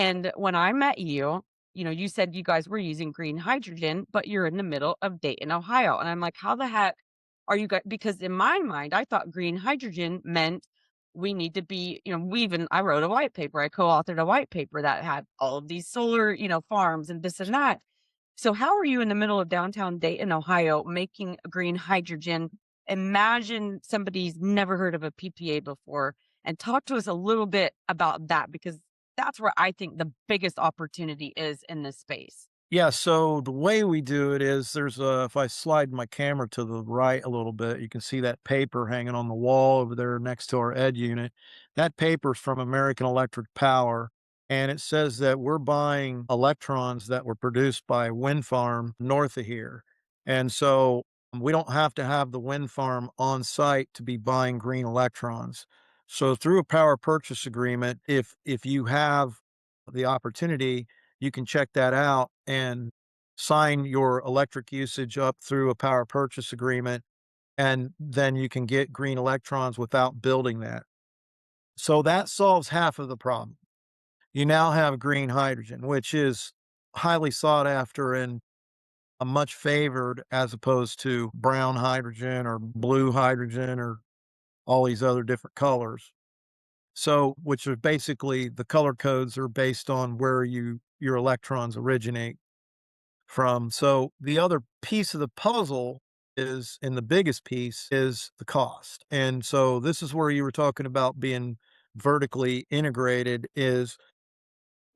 And when I met you, you said you guys were using green hydrogen, but you're in the middle of Dayton, Ohio. And I'm like, how the heck are you guys? Because in my mind, I thought green hydrogen meant we need to be, I wrote a white paper. I co-authored a white paper that had all of these solar, farms and this and that. So how are you in the middle of downtown Dayton, Ohio, making green hydrogen? Imagine somebody's never heard of a PPA before, and talk to us a little bit about that because that's where I think the biggest opportunity is in this space. Yeah, so the way we do it is if I slide my camera to the right a little bit, you can see that paper hanging on the wall over there next to our ed unit. That paper's from American Electric Power, and it says that we're buying electrons that were produced by a wind farm north of here. And so we don't have to have the wind farm on site to be buying green electrons. So through a power purchase agreement, if you have the opportunity, you can check that out and sign your electric usage up through a power purchase agreement, and then you can get green electrons without building that. So that solves half of the problem. You now have green hydrogen, which is highly sought after and a much favored as opposed to brown hydrogen or blue hydrogen or all these other different colors. So, which are basically the color codes are based on where your electrons originate from. So the other piece of the puzzle is, and the biggest piece is the cost. And so this is where you were talking about being vertically integrated is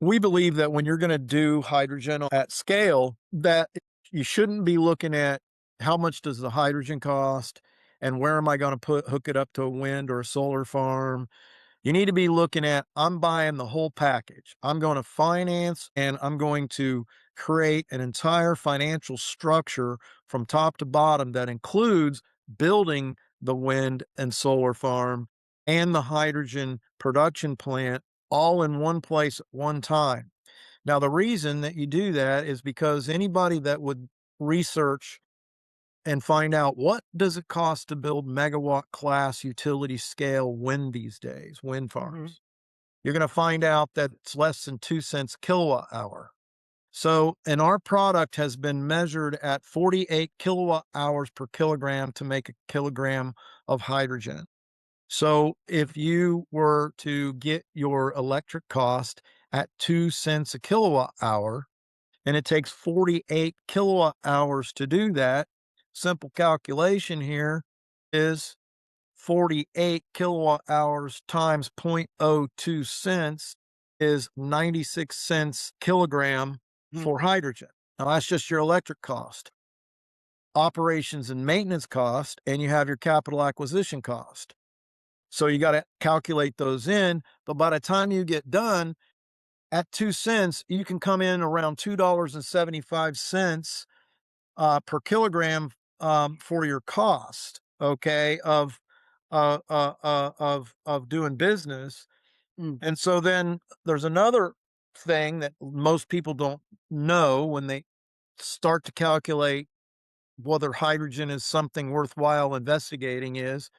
we believe that when you're going to do hydrogen at scale, that you shouldn't be looking at how much does the hydrogen cost and where am I going to hook it up to a wind or a solar farm. You need to be looking at, I'm buying the whole package. I'm going to finance and I'm going to create an entire financial structure from top to bottom that includes building the wind and solar farm and the hydrogen production plant all in one place at one time. Now, the reason that you do that is because anybody that would research and find out what does it cost to build megawatt class utility scale wind these days, wind Mhm. farms. You're going to find out that it's less than 2 cents kilowatt hour. So, and our product has been measured at 48 kilowatt hours per kilogram to make a kilogram of hydrogen. So, if you were to get your electric cost at 2 cents a kilowatt hour, and it takes 48 kilowatt hours to do that. Simple calculation here is 48 kilowatt hours times 0.02 cents is 96 cents kilogram Mhm. for hydrogen. Now that's just your electric cost, operations and maintenance cost, and you have your capital acquisition cost. So you got to calculate those in, but by the time you get done, at 2 cents, you can come in around $2.75 per kilogram for your cost, okay, of doing business. Mm. And so then there's another thing that most people don't know when they start to calculate whether hydrogen is something worthwhile investigating is